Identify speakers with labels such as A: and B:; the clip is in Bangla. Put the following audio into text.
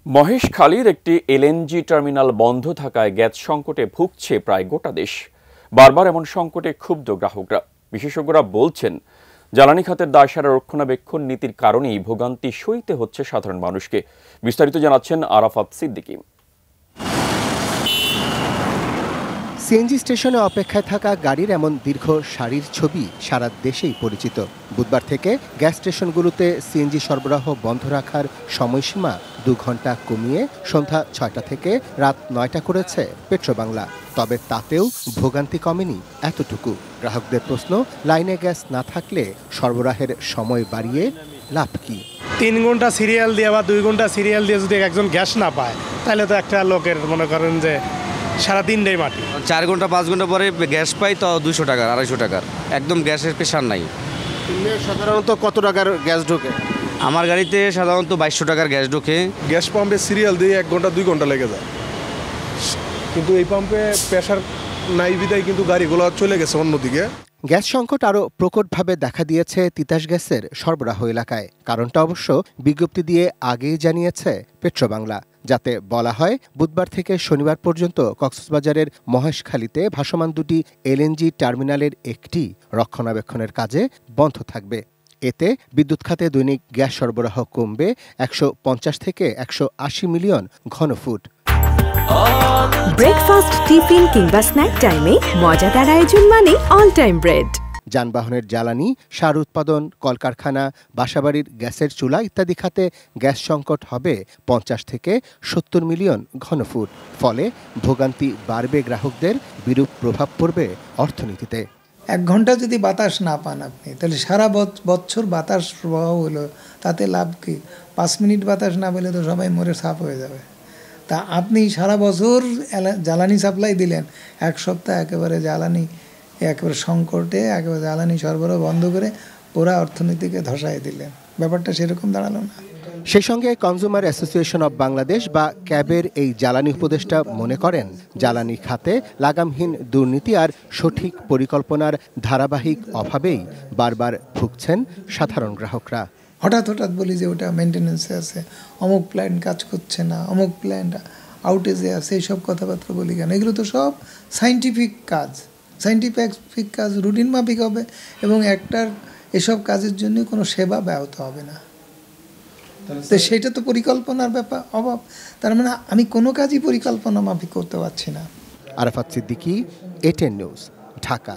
A: মহেশখালীর একটি এলএনজি টার্মিনাল বন্ধ থাকায় গ্যাস সংকটে ভুগছে প্রায় গোটা দেশ। বারবার এমন সংকটে ক্ষুব্ধ গ্রাহকরা। বিশেষজ্ঞরা বলছেন, জ্বালানি খাতের দায়সারা রক্ষণাবেক্ষণ নীতির কারণেই ভোগান্তি সইতে হচ্ছে সাধারণ মানুষকে। বিস্তারিত জানাচ্ছেন আরাফাত সিদ্দিকী।
B: সিএনজি স্টেশনে অপেক্ষায় থাকা গাড়ির এমন দীর্ঘ সারির ছবি সারা দেশেই পরিচিত। বুধবার থেকে গ্যাস স্টেশনগুলোতে সিএনজি সরবরাহ বন্ধ রাখার সময়সীমা 2 ঘন্টা কমিয়ে সন্ধ্যা 6টা থেকে রাত 9টা করেছে পেট্রোবাংলা। তবে তাতেও ভোগান্তি কমেনি এতটুকু। গ্রাহকদের প্রশ্ন, লাইনে গ্যাস না থাকলে সরবরাহের সময় বাড়িয়ে লাভ কি?
C: 3 ঘন্টা সিরিয়াল দিয়ে বা 2 ঘন্টা সিরিয়াল দিয়ে যদি একজন গ্যাস না পায়, তাহলে তো একটা লোকের মনে করেন যে সারাদিনটাই মাটি।
D: 4 ঘন্টা 5 ঘন্টা পরে গ্যাস পাই তো 200 টাকা 250 টাকার, একদম গ্যাসের প্রেশার নাই।
B: সাধারণত কত টাকার গ্যাস ঢোকে?
D: আমার গাড়িতে সাধারণত 2200 টাকার গ্যাস ঢোকে।
E: গ্যাস পাম্পে সিরিয়াল দিয়ে 1 ঘন্টা 2 ঘন্টা লেগে যায়, কিন্তু এই পাম্পে প্রেশার নাই বিদায় কিন্তু গাড়িগুলো চলে গেছে অন্যদিকে।
B: গ্যাস সংকট আরও প্রকটভাবে দেখা দিয়েছে তিতাস গ্যাসের সরবরাহ এলাকায়। কারণটা অবশ্য বিজ্ঞপ্তি দিয়ে আগেই জানিয়েছে পেট্রোবাংলা, যাতে বলা হয় বুধবার থেকে শনিবার পর্যন্ত কক্সবাজারের মহেশখালীতে ভাসমান 2টি এলএনজি টার্মিনালের একটি রক্ষণাবেক্ষণের কাজে বন্ধ থাকবে। এতে বিদ্যুৎ খাতে দৈনিক গ্যাস সরবরাহ কমবে 150 থেকে 180 মিলিয়ন ঘনফুট।
F: ব্রেকফাস্ট, টিফিন কিংবা স্ন্যাক টাইমে মজাদার আয়োজন মানে অল টাইম ব্রেড।
B: যানবাহনের জ্বালানি, সার উৎপাদন, কলকারখানা, বাসাবাড়ির গ্যাসের চুলা ইত্যাদি খাতে গ্যাস সংকট হবে 50 থেকে 70 মিলিয়ন ঘনফুট। ফলে ভোগান্তি বাড়বে গ্রাহকদের, বিরূপ প্রভাব পড়বে অর্থনীতিতে।
G: 1 ঘন্টা যদি বাতাস না পান আপনি, তাহলে সারা বছর বাতাস প্রবাহ হলো, তাতে লাভ কি? 5 মিনিট বাতাস না পেলে তো সবাই মরে সাফ হয়ে যাবে। তা আপনি সারা বছর জ্বালানি সাপ্লাই দিলেন, 1 সপ্তাহ একেবারে জ্বালানি একেবারে সংকটে একেবারে জ্বালানি সরবরাহ বন্ধ করে পুরা অর্থনীতিকে ধসায় দিলেন। ব্যাপারটা সেরকম দাঁড়ালো না।
B: সেই সঙ্গে কনজিউমার অ্যাসোসিয়েশন অব বাংলাদেশ বা ক্যাবের এই জ্বালানি উপদেষ্টা মনে করেন, জ্বালানি খাতে লাগামহীন দুর্নীতি আর সঠিক পরিকল্পনার ধারাবাহিক অভাবেই বারবার ভুগছেন সাধারণ গ্রাহকরা।
G: হঠাৎ বলি যে ওটা মেনটেন্যান্সে আছে, অমুক প্ল্যান্ট কাজ করছে না, অমুক প্ল্যান্ট আউটেজে আছে, এইসব কথাবার্তা বলি কেন? এগুলো তো সব সাইন্টিফিক কাজ রুটিন মাফিক হবে এবং একটার এসব কাজের জন্য কোনো সেবা ব্যাহত হবে না। তো সেটা তো পরিকল্পনার ব্যাপার অভাব। তার মানে আমি কোনো কাজই পরিকল্পনা মাফিক করতে পারছি না।
B: Arafat Siddiqui, ATN news, Dhaka.